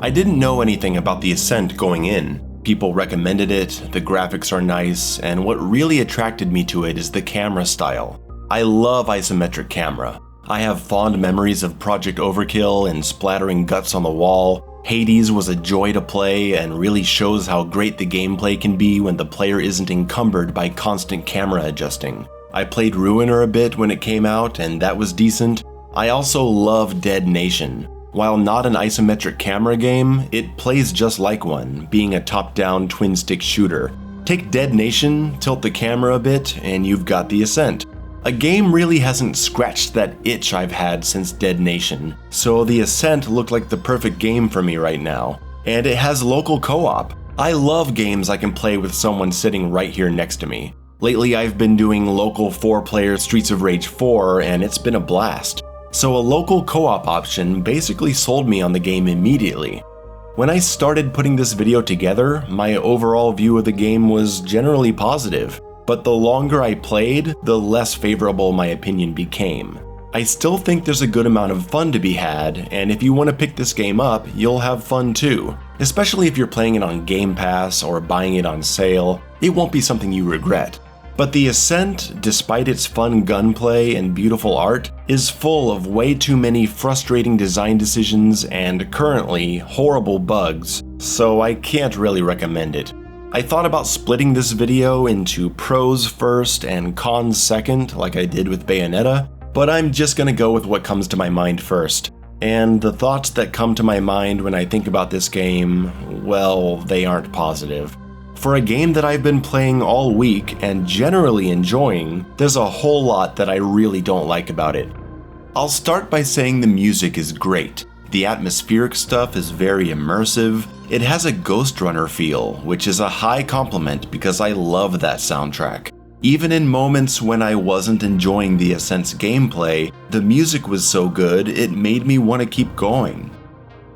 I didn't know anything about the Ascent going in. People recommended it, the graphics are nice, and what really attracted me to it is the camera style. I love isometric camera. I have fond memories of Project Overkill and splattering guts on the wall. Hades was a joy to play and really shows how great the gameplay can be when the player isn't encumbered by constant camera adjusting. I played Ruiner a bit when it came out, and that was decent. I also love Dead Nation. While not an isometric camera game, it plays just like one, being a top-down twin-stick shooter. Take Dead Nation, tilt the camera a bit, and you've got the Ascent. A game really hasn't scratched that itch I've had since Dead Nation, so the Ascent looked like the perfect game for me right now. And it has local co-op. I love games I can play with someone sitting right here next to me. Lately I've been doing local 4-player Streets of Rage 4, and it's been a blast. So a local co-op option basically sold me on the game immediately. When I started putting this video together, my overall view of the game was generally positive, but the longer I played, the less favorable my opinion became. I still think there's a good amount of fun to be had, and if you want to pick this game up, you'll have fun too. Especially if you're playing it on Game Pass or buying it on sale, it won't be something you regret. But the Ascent, despite its fun gunplay and beautiful art, is full of way too many frustrating design decisions and currently horrible bugs, so I can't really recommend it. I thought about splitting this video into pros first and cons second, like I did with Bayonetta, but I'm just gonna go with what comes to my mind first. And the thoughts that come to my mind when I think about this game, well, they aren't positive. For a game that I've been playing all week and generally enjoying, there's a whole lot that I really don't like about it. I'll start by saying the music is great. The atmospheric stuff is very immersive. It has a Ghost Runner feel, which is a high compliment because I love that soundtrack. Even in moments when I wasn't enjoying the Ascent's gameplay, the music was so good it made me want to keep going.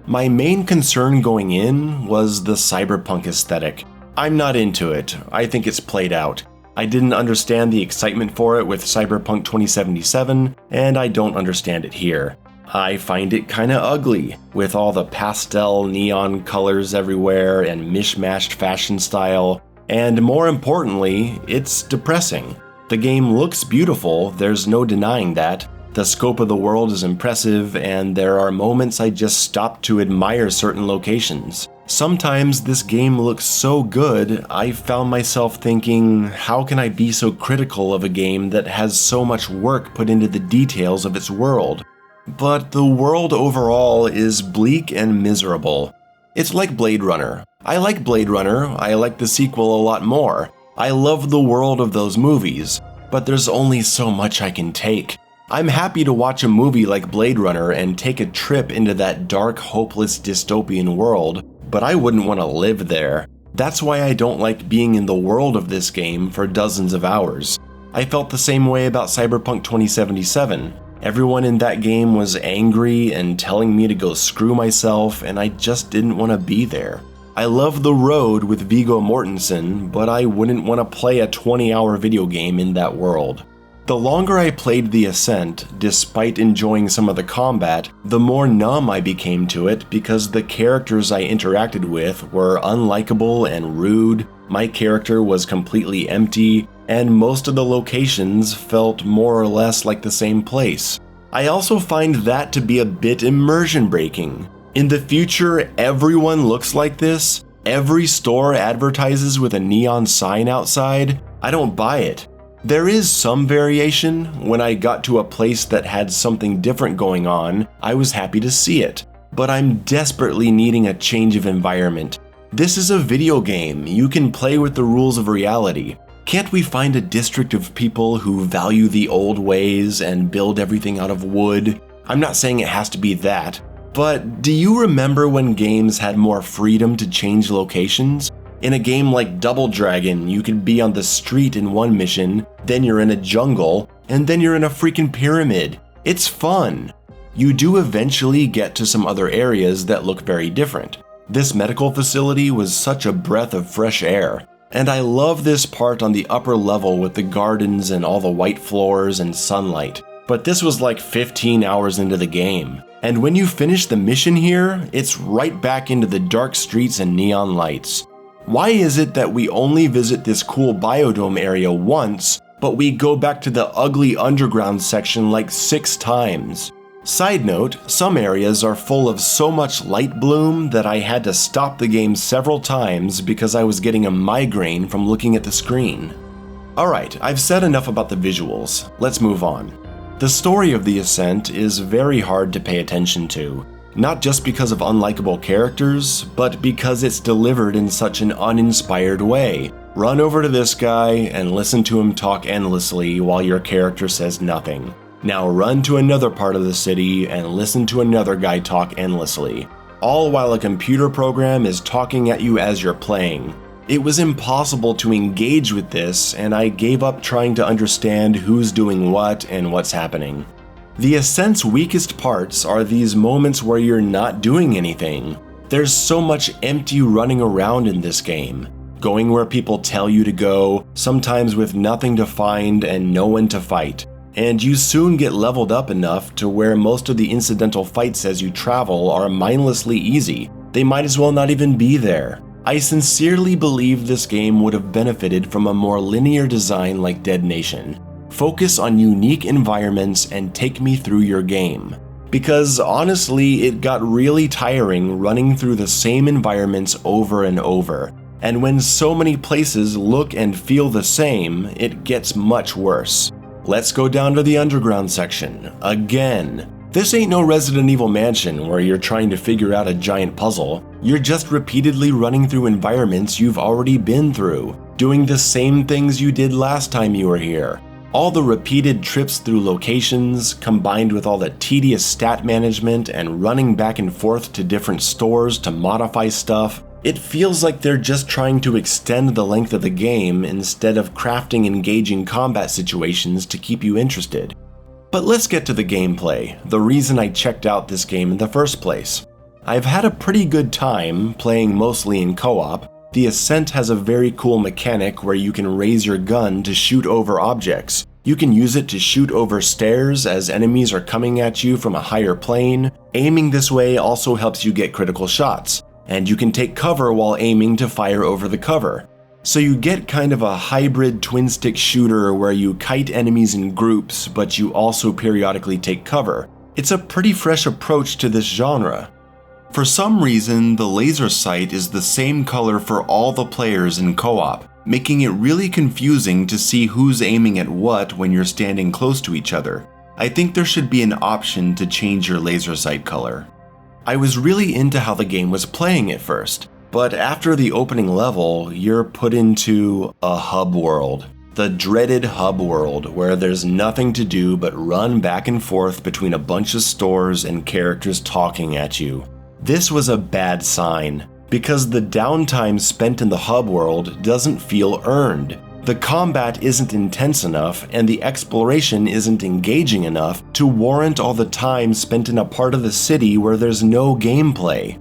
My main concern going in was the cyberpunk aesthetic. I'm not into it. I think it's played out. I didn't understand the excitement for it with Cyberpunk 2077, and I don't understand it here. I find it kinda ugly, with all the pastel neon colors everywhere and mishmashed fashion style, and more importantly, it's depressing. The game looks beautiful, there's no denying that. The scope of the world is impressive, and there are moments I just stop to admire certain locations. Sometimes this game looks so good, I found myself thinking, how can I be so critical of a game that has so much work put into the details of its world? But the world overall is bleak and miserable. It's like Blade Runner. I like Blade Runner, I like the sequel a lot more. I love the world of those movies, but there's only so much I can take. I'm happy to watch a movie like Blade Runner and take a trip into that dark, hopeless dystopian world, but I wouldn't want to live there. That's why I don't like being in the world of this game for dozens of hours. I felt the same way about Cyberpunk 2077. Everyone in that game was angry and telling me to go screw myself, and I just didn't want to be there. I love The Road with Viggo Mortensen, but I wouldn't want to play a 20-hour video game in that world. The longer I played the Ascent, despite enjoying some of the combat, the more numb I became to it because the characters I interacted with were unlikable and rude, my character was completely empty, and most of the locations felt more or less like the same place. I also find that to be a bit immersion breaking. In the future, everyone looks like this. Every store advertises with a neon sign outside. I don't buy it. There is some variation. When I got to a place that had something different going on, I was happy to see it. But I'm desperately needing a change of environment. This is a video game. You can play with the rules of reality. Can't we find a district of people who value the old ways and build everything out of wood? I'm not saying it has to be that, but do you remember when games had more freedom to change locations? In a game like Double Dragon, you could be on the street in one mission, then you're in a jungle, and then you're in a freaking pyramid. It's fun. You do eventually get to some other areas that look very different. This medical facility was such a breath of fresh air. And I love this part on the upper level with the gardens and all the white floors and sunlight. but this was like 15 hours into the game. And when you finish the mission here, it's right back into the dark streets and neon lights. Why is it that we only visit this cool biodome area once, but we go back to the ugly underground section like 6 times? Side note, some areas are full of so much light bloom that I had to stop the game several times because I was getting a migraine from looking at the screen. Alright, I've said enough about the visuals, let's move on. The story of the Ascent is very hard to pay attention to, not just because of unlikable characters, but because it's delivered in such an uninspired way. Run over to this guy and listen to him talk endlessly while your character says nothing. Now run to another part of the city and listen to another guy talk endlessly, all while a computer program is talking at you as you're playing. It was impossible to engage with this, and I gave up trying to understand who's doing what and what's happening. The Ascent's weakest parts are these moments where you're not doing anything. There's so much empty running around in this game, going where people tell you to go, sometimes with nothing to find and no one to fight. And you soon get leveled up enough to where most of the incidental fights as you travel are mindlessly easy. They might as well not even be there. I sincerely believe this game would have benefited from a more linear design like Dead Nation. Focus on unique environments and take me through your game. Because honestly, it got really tiring running through the same environments over and over. And when so many places look and feel the same, it gets much worse. Let's go down to the underground section, again. This ain't no Resident Evil Mansion where you're trying to figure out a giant puzzle. You're just repeatedly running through environments you've already been through, doing the same things you did last time you were here. All the repeated trips through locations, combined with all the tedious stat management and running back and forth to different stores to modify stuff, it feels like they're just trying to extend the length of the game instead of crafting engaging combat situations to keep you interested. But let's get to the gameplay, the reason I checked out this game in the first place. I've had a pretty good time playing mostly in co-op. The Ascent has a very cool mechanic where you can raise your gun to shoot over objects. You can use it to shoot over stairs as enemies are coming at you from a higher plane. Aiming this way also helps you get critical shots. And you can take cover while aiming to fire over the cover. So you get kind of a hybrid twin-stick shooter where you kite enemies in groups, but you also periodically take cover. It's a pretty fresh approach to this genre. For some reason, the laser sight is the same color for all the players in co-op, making it really confusing to see who's aiming at what when you're standing close to each other. I think there should be an option to change your laser sight color. I was really into how the game was playing at first, but after the opening level, you're put into a hub world. The dreaded hub world, where there's nothing to do but run back and forth between a bunch of stores and characters talking at you. This was a bad sign, because the downtime spent in the hub world doesn't feel earned. The combat isn't intense enough, and the exploration isn't engaging enough to warrant all the time spent in a part of the city where there's no gameplay.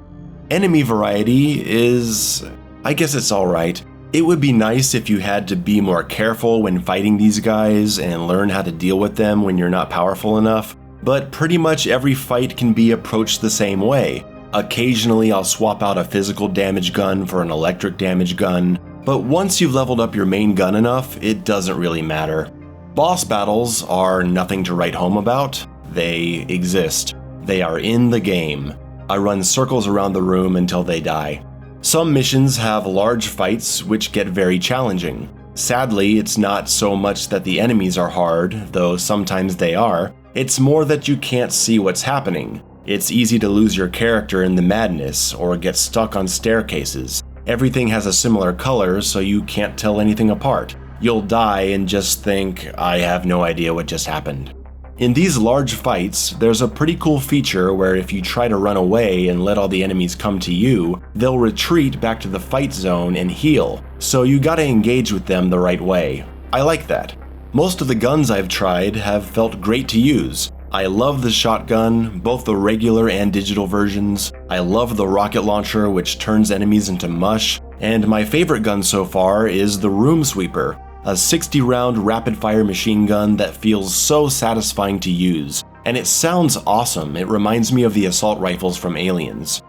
Enemy variety is... I guess it's alright. It would be nice if you had to be more careful when fighting these guys and learn how to deal with them when you're not powerful enough, but pretty much every fight can be approached the same way. Occasionally I'll swap out a physical damage gun for an electric damage gun, but once you've leveled up your main gun enough, it doesn't really matter. Boss battles are nothing to write home about. They exist. They are in the game. I run circles around the room until they die. Some missions have large fights which get very challenging. Sadly, it's not so much that the enemies are hard, though sometimes they are. It's more that you can't see what's happening. It's easy to lose your character in the madness or get stuck on staircases. Everything has a similar color, so you can't tell anything apart. You'll die and just think, I have no idea what just happened. In these large fights, there's a pretty cool feature where if you try to run away and let all the enemies come to you, they'll retreat back to the fight zone and heal, so you gotta engage with them the right way. I like that. Most of the guns I've tried have felt great to use. I love the shotgun, both the regular and digital versions. I love the rocket launcher, which turns enemies into mush. And my favorite gun so far is the room sweeper. a 60-round rapid-fire machine gun that feels so satisfying to use. And it sounds awesome. It reminds me of the assault rifles from Aliens.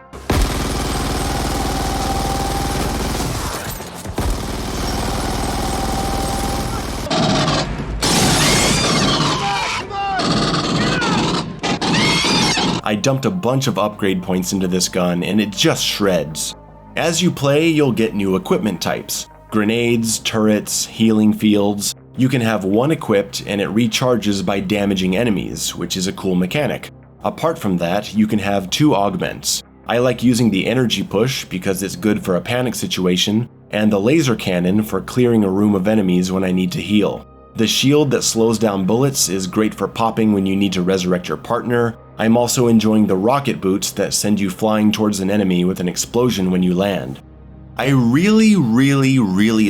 I dumped a bunch of upgrade points into this gun and it just shreds. As you play, you'll get new equipment types. Grenades, turrets, healing fields. You can have one equipped and it recharges by damaging enemies, which is a cool mechanic. Apart from that, you can have 2 augments. I like using the energy push because it's good for a panic situation, and the laser cannon for clearing a room of enemies when I need to heal. The shield that slows down bullets is great for popping when you need to resurrect your partner. I'm also enjoying the rocket boots that send you flying towards an enemy with an explosion when you land. I really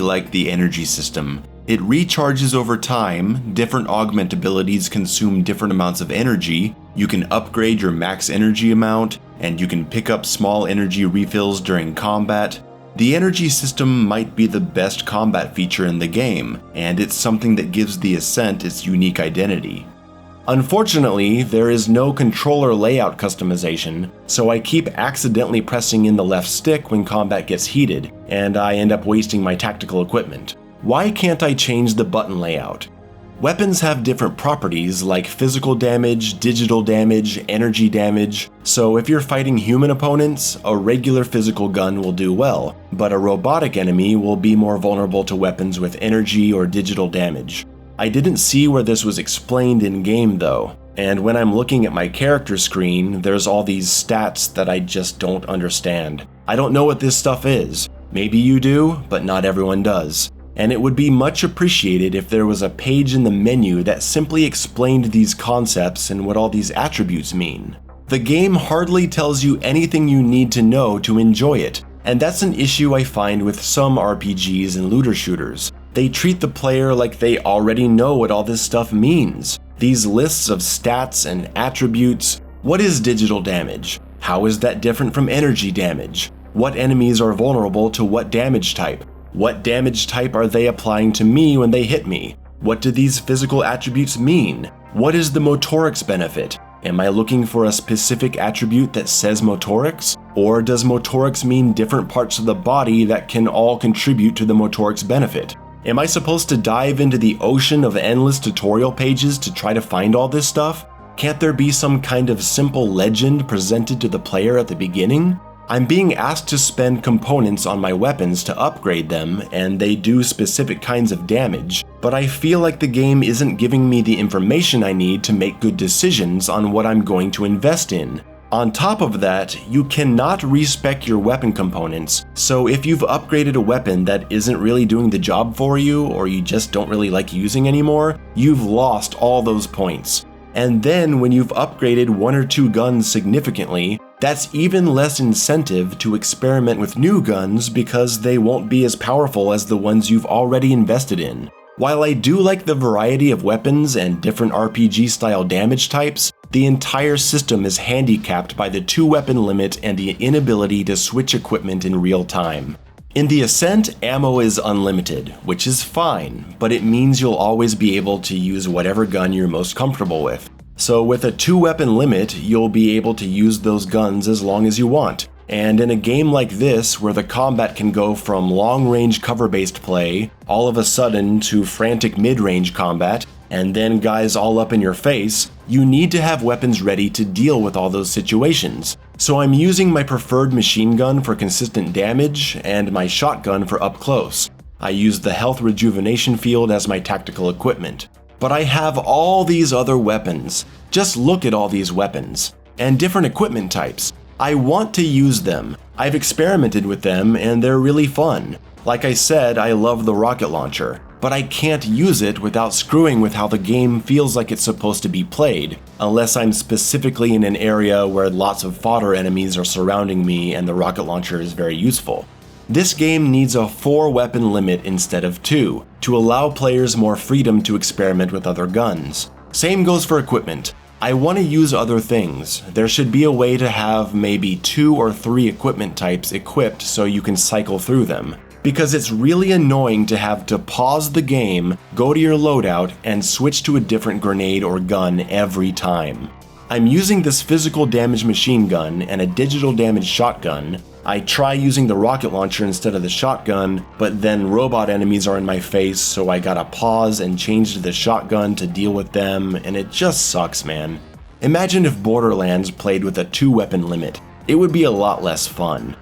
like the energy system. It recharges over time, different augment abilities consume different amounts of energy, you can upgrade your max energy amount, and you can pick up small energy refills during combat. The energy system might be the best combat feature in the game, and it's something that gives the Ascent its unique identity. Unfortunately, there is no controller layout customization, so I keep accidentally pressing in the left stick when combat gets heated, and I end up wasting my tactical equipment. Why can't I change the button layout? Weapons have different properties like physical damage, digital damage, energy damage, so if you're fighting human opponents, a regular physical gun will do well, but a robotic enemy will be more vulnerable to weapons with energy or digital damage. I didn't see where this was explained in-game though, and when I'm looking at my character screen, there's all these stats that I just don't understand. I don't know what this stuff is. Maybe you do, but not everyone does. And it would be much appreciated if there was a page in the menu that simply explained these concepts and what all these attributes mean. The game hardly tells you anything you need to know to enjoy it, and that's an issue I find with some RPGs and looter shooters. They treat the player like they already know what all this stuff means. These lists of stats and attributes. What is digital damage? How is that different from energy damage? What enemies are vulnerable to what damage type? What damage type are they applying to me when they hit me? What do these physical attributes mean? What is the motorics benefit? Am I looking for a specific attribute that says motorics? Or does motorics mean different parts of the body that can all contribute to the motorics benefit? Am I supposed to dive into the ocean of endless tutorial pages to try to find all this stuff? Can't there be some kind of simple legend presented to the player at the beginning? I'm being asked to spend components on my weapons to upgrade them, and they do specific kinds of damage, but I feel like the game isn't giving me the information I need to make good decisions on what I'm going to invest in. On top of that, you cannot respec your weapon components, so if you've upgraded a weapon that isn't really doing the job for you, or you just don't really like using anymore, you've lost all those points. And then when you've upgraded 1 or 2 guns significantly, that's even less incentive to experiment with new guns because they won't be as powerful as the ones you've already invested in. While I do like the variety of weapons and different RPG-style damage types, the entire system is handicapped by the 2-weapon limit and the inability to switch equipment in real time. In the Ascent, ammo is unlimited, which is fine, but it means you'll always be able to use whatever gun you're most comfortable with. So with a 2-weapon limit, you'll be able to use those guns as long as you want. And in a game like this, where the combat can go from long-range cover-based play, all of a sudden to frantic mid-range combat, and then guys all up in your face, you need to have weapons ready to deal with all those situations. So I'm using my preferred machine gun for consistent damage, and my shotgun for up close. I use the health rejuvenation field as my tactical equipment. But I have all these other weapons. Just look at all these weapons. And different equipment types. I want to use them. I've experimented with them and they're really fun. Like I said, I love the rocket launcher, but I can't use it without screwing with how the game feels like it's supposed to be played, unless I'm specifically in an area where lots of fodder enemies are surrounding me and the rocket launcher is very useful. This game needs a 4-weapon limit instead of 2, to allow players more freedom to experiment with other guns. Same goes for equipment. I want to use other things. There should be a way to have maybe 2 or 3 equipment types equipped so you can cycle through them. because it's really annoying to have to pause the game, go to your loadout, and switch to a different grenade or gun every time. I'm using this physical damage machine gun and a digital damage shotgun. I try using the rocket launcher instead of the shotgun, but then robot enemies are in my face, so I gotta pause and change to the shotgun to deal with them, and it just sucks, man. Imagine if Borderlands played with a 2-weapon limit. It would be a lot less fun.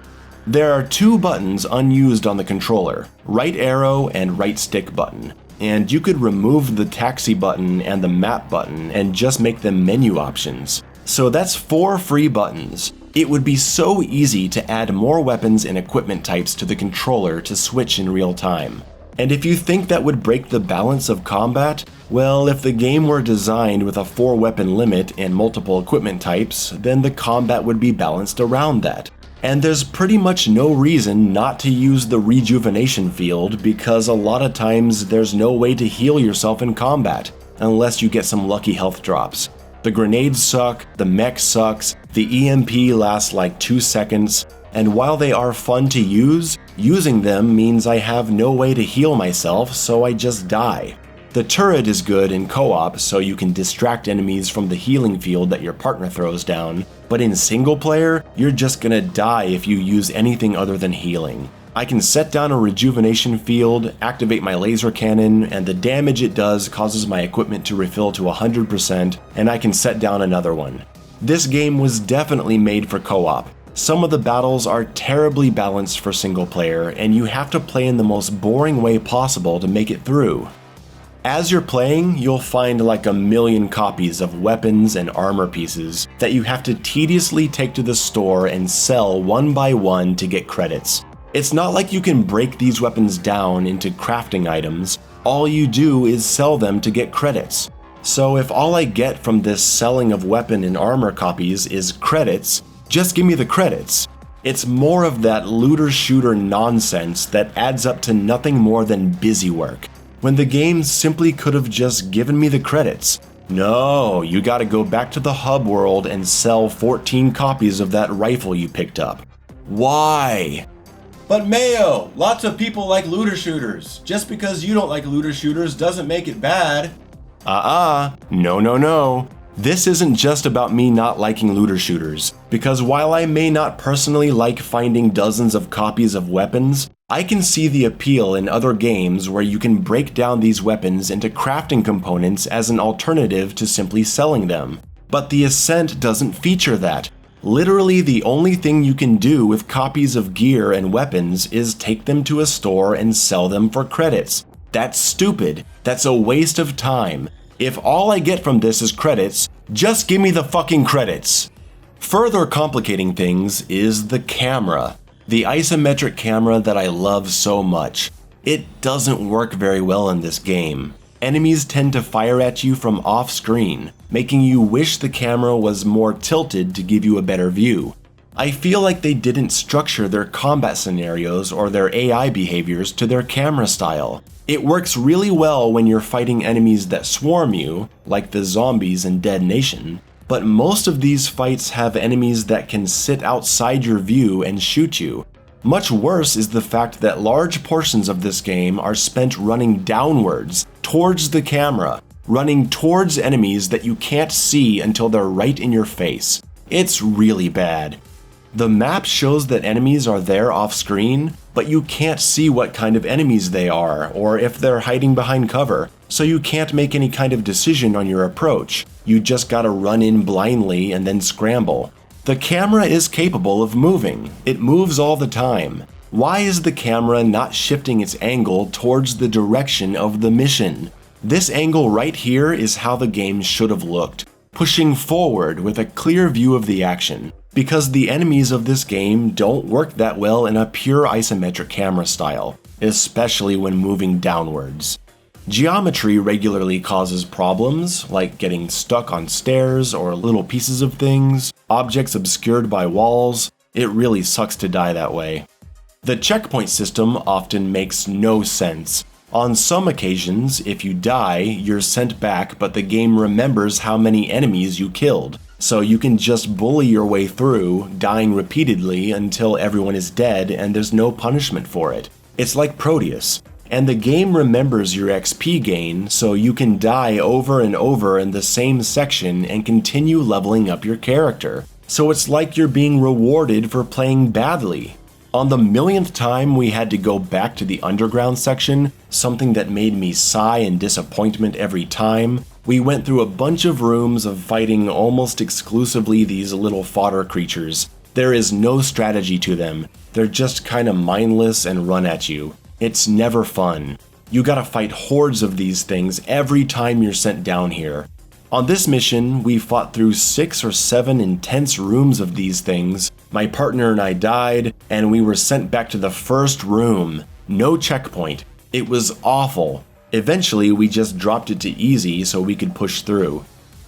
There are 2 buttons unused on the controller, right arrow and right stick button, and you could remove the taxi button and the map button and just make them menu options. So that's 4 free buttons. It would be so easy to add more weapons and equipment types to the controller to switch in real time. And if you think that would break the balance of combat, well, if the game were designed with a 4-weapon limit and multiple equipment types, then the combat would be balanced around that. And there's pretty much no reason not to use the rejuvenation field, because a lot of times there's no way to heal yourself in combat, unless you get some lucky health drops. The grenades suck, the mech sucks, the EMP lasts like 2 seconds, and while they are fun to use, using them means I have no way to heal myself, so I just die. The turret is good in co-op, so you can distract enemies from the healing field that your partner throws down, but in single player, you're just gonna die if you use anything other than healing. I can set down a rejuvenation field, activate my laser cannon, and the damage it does causes my equipment to refill to 100%, and I can set down another one. This game was definitely made for co-op. Some of the battles are terribly balanced for single player, and you have to play in the most boring way possible to make it through. As you're playing, you'll find like a million copies of weapons and armor pieces that you have to tediously take to the store and sell one by one to get credits. It's not like you can break these weapons down into crafting items. All you do is sell them to get credits. So if all I get from this selling of weapon and armor copies is credits, just give me the credits. It's more of that looter-shooter nonsense that adds up to nothing more than busy work, when the game simply could have just given me the credits. No, you gotta go back to the hub world and sell 14 copies of that rifle you picked up. Why? But Mayo, lots of people like looter shooters. Just because you don't like looter shooters doesn't make it bad. No. This isn't just about me not liking looter shooters, because while I may not personally like finding dozens of copies of weapons, I can see the appeal in other games where you can break down these weapons into crafting components as an alternative to simply selling them. But the Ascent doesn't feature that. Literally the only thing you can do with copies of gear and weapons is take them to a store and sell them for credits. That's stupid. That's a waste of time. If all I get from this is credits, just give me the fucking credits. Further complicating things is the camera. The isometric camera that I love so much. It doesn't work very well in this game. Enemies tend to fire at you from off-screen, making you wish the camera was more tilted to give you a better view. I feel like they didn't structure their combat scenarios or their AI behaviors to their camera style. It works really well when you're fighting enemies that swarm you, like the zombies in Dead Nation, but most of these fights have enemies that can sit outside your view and shoot you. Much worse is the fact that large portions of this game are spent running downwards, towards the camera, running towards enemies that you can't see until they're right in your face. It's really bad. The map shows that enemies are there off-screen, but you can't see what kind of enemies they are, or if they're hiding behind cover, so you can't make any kind of decision on your approach. You just gotta run in blindly and then scramble. The camera is capable of moving. It moves all the time. Why is the camera not shifting its angle towards the direction of the mission? This angle right here is how the game should have looked, pushing forward with a clear view of the action, because the enemies of this game don't work that well in a pure isometric camera style, especially when moving downwards. Geometry regularly causes problems, like getting stuck on stairs or little pieces of things, objects obscured by walls. It really sucks to die that way. The checkpoint system often makes no sense. On some occasions, if you die, you're sent back, but the game remembers how many enemies you killed, so you can just bully your way through, dying repeatedly until everyone is dead and there's no punishment for it. It's like Proteus, and the game remembers your XP gain so you can die over and over in the same section and continue leveling up your character. So it's like you're being rewarded for playing badly. On the millionth time we had to go back to the underground section, something that made me sigh in disappointment every time, we went through a bunch of rooms of fighting almost exclusively these little fodder creatures. There is no strategy to them, they're just kinda mindless and run at you. It's never fun. You gotta fight hordes of these things every time you're sent down here. On this mission, we fought through 6 or 7 intense rooms of these things. My partner and I died, and we were sent back to the first room. No checkpoint. It was awful. Eventually, we just dropped it to easy so we could push through.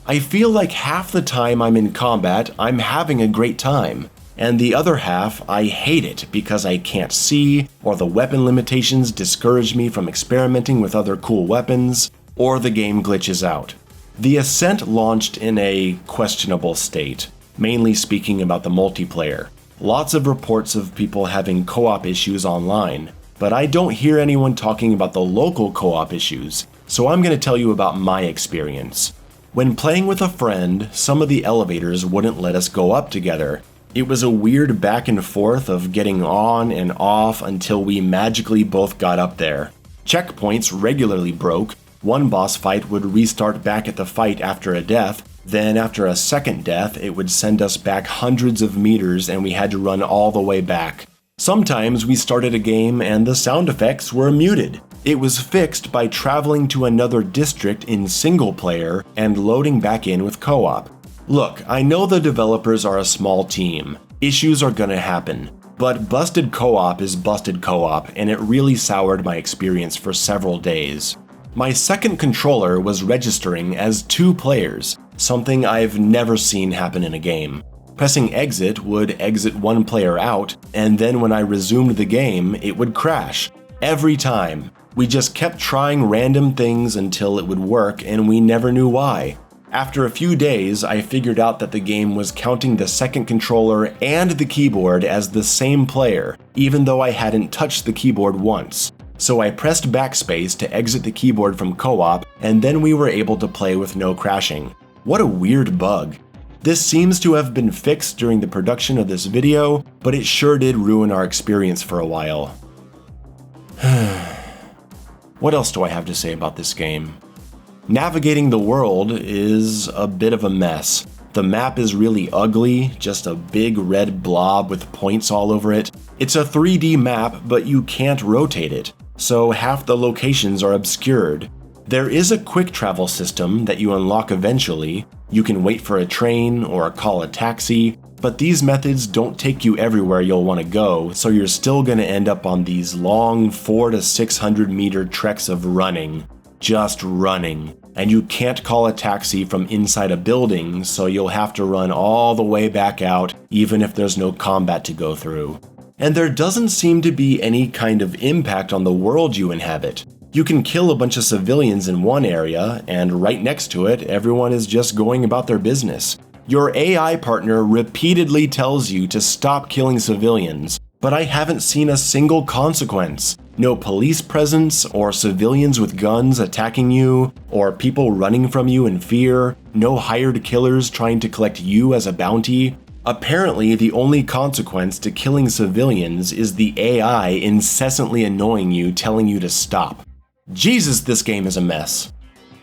I feel like half the time I'm in combat, I'm having a great time, and the other half, I hate it because I can't see, or the weapon limitations discourage me from experimenting with other cool weapons, or the game glitches out. The Ascent launched in a questionable state, mainly speaking about the multiplayer. Lots of reports of people having co-op issues online, but I don't hear anyone talking about the local co-op issues, so I'm going to tell you about my experience. When playing with a friend, some of the elevators wouldn't let us go up together. It was a weird back and forth of getting on and off until we magically both got up there. Checkpoints regularly broke. One boss fight would restart back at the fight after a death, then after a second death it would send us back hundreds of meters and we had to run all the way back. Sometimes we started a game and the sound effects were muted. It was fixed by traveling to another district in single player and loading back in with co-op. Look, I know the developers are a small team. Issues are gonna happen. But busted co-op is busted co-op, and it really soured my experience for several days. My second controller was registering as 2 players, something I've never seen happen in a game. Pressing exit would exit one player out, and then when I resumed the game, it would crash. Every time. We just kept trying random things until it would work, and we never knew why. After a few days, I figured out that the game was counting the second controller and the keyboard as the same player, even though I hadn't touched the keyboard once. So I pressed backspace to exit the keyboard from co-op, and then we were able to play with no crashing. What a weird bug. This seems to have been fixed during the production of this video, but it sure did ruin our experience for a while. What else do I have to say about this game? Navigating the world is a bit of a mess. The map is really ugly, just a big red blob with points all over it. It's a 3D map, but you can't rotate it, so half the locations are obscured. There is a quick travel system that you unlock eventually. You can wait for a train or call a taxi, but these methods don't take you everywhere you'll want to go, so you're still going to end up on these long 400 to 600 meter treks of running. Just running. And you can't call a taxi from inside a building, so you'll have to run all the way back out, even if there's no combat to go through. And there doesn't seem to be any kind of impact on the world you inhabit. You can kill a bunch of civilians in one area, and right next to it, everyone is just going about their business. Your AI partner repeatedly tells you to stop killing civilians, but I haven't seen a single consequence. No police presence, or civilians with guns attacking you, or people running from you in fear, no hired killers trying to collect you as a bounty. Apparently, the only consequence to killing civilians is the AI incessantly annoying you, telling you to stop. Jesus, this game is a mess.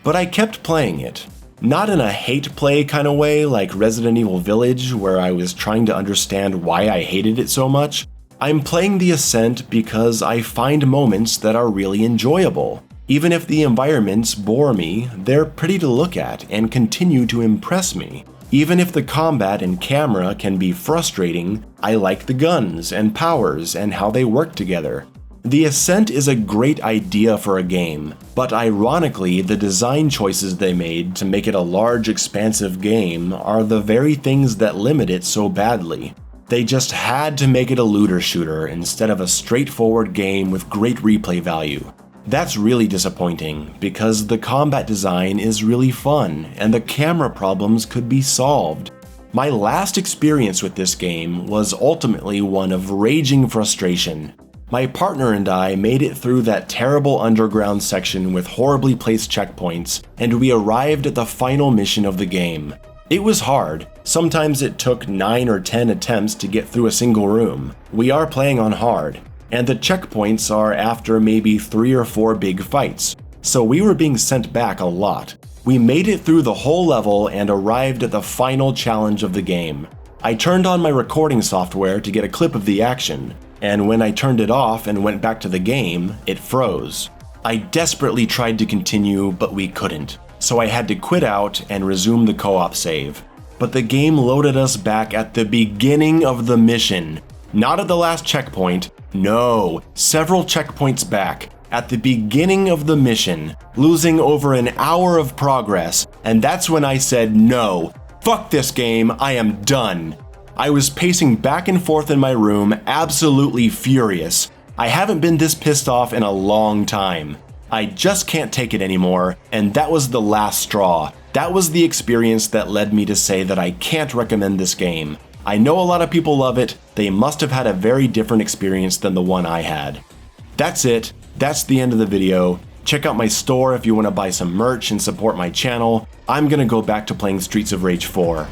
But I kept playing it. Not in a hate play kind of way like Resident Evil Village, where I was trying to understand why I hated it so much. I'm playing the Ascent because I find moments that are really enjoyable. Even if the environments bore me, they're pretty to look at and continue to impress me. Even if the combat and camera can be frustrating, I like the guns and powers and how they work together. The Ascent is a great idea for a game, but ironically, the design choices they made to make it a large, expansive game are the very things that limit it so badly. They just had to make it a looter shooter instead of a straightforward game with great replay value. That's really disappointing, because the combat design is really fun, and the camera problems could be solved. My last experience with this game was ultimately one of raging frustration. My partner and I made it through that terrible underground section with horribly placed checkpoints, and we arrived at the final mission of the game. It was hard. Sometimes it took 9 or 10 attempts to get through a single room. We are playing on hard, and the checkpoints are after maybe 3 or 4 big fights, so we were being sent back a lot. We made it through the whole level and arrived at the final challenge of the game. I turned on my recording software to get a clip of the action, and when I turned it off and went back to the game, it froze. I desperately tried to continue, but we couldn't, so I had to quit out and resume the co-op save. But the game loaded us back at the beginning of the mission. Not at the last checkpoint, no, several checkpoints back, at the beginning of the mission, losing over an hour of progress, and that's when I said no, fuck this game, I am done. I was pacing back and forth in my room, absolutely furious. I haven't been this pissed off in a long time. I just can't take it anymore, and that was the last straw. That was the experience that led me to say that I can't recommend this game. I know a lot of people love it, they must have had a very different experience than the one I had. That's it, that's the end of the video. Check out my store if you want to buy some merch and support my channel. I'm gonna go back to playing Streets of Rage 4.